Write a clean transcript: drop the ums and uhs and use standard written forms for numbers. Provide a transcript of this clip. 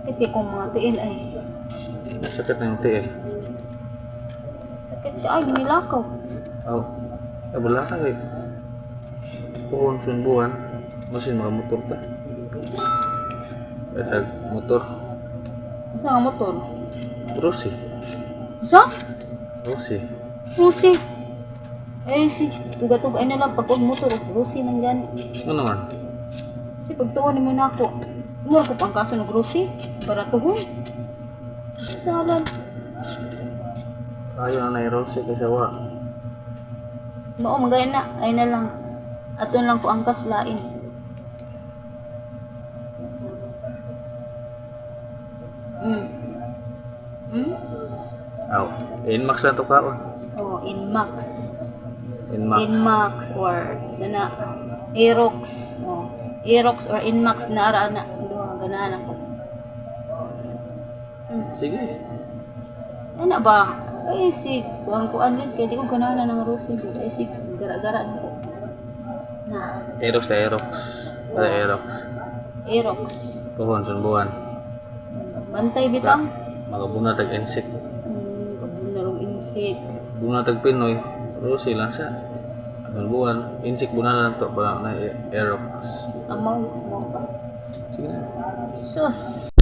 Sakit kay kung mga tiil ay. Sakit na yung tiil. Sakit ka ay, binilakaw. Oh, wala ka eh. Puhon sunbuan. Masin mga motor ta. Katag motor. Asa nga motor? Rusi. Isa? Rusi. Rusi. Eh, si tuga-tuga ay nalang pag motor. Rusi nang gani. Ano naman? Si pagtuon mo na ako. Mura ko pang kaso ng Rusi. Baratuhon. Salan. Ayaw na yung Rusi kasi wa. Mao magay na. Ay na lang. Aton lang ko ang kaslain. Aw, Inmax lang to kaon. Oh, Inmax. Inmax. Inmax or sana Aerox. Oh, Aerox or Inmax na ara na. Duha ganahan ako. Sige. Ano ba? Ay si kuan din kay di ko ganahan ng Rusi. Ay si gara-gara nako. Na, Aerox na Aerox. Para Aerox. Aerox. Puhon sunbuan. Bantay bitang. Mga bunatag insect. Bunarong insik. Bunatag Pinoy. Rusi lang siya. Sunbuan. Insect bunala lang to. Para na Aerox. Amaw mo ba? Sige na. Sus.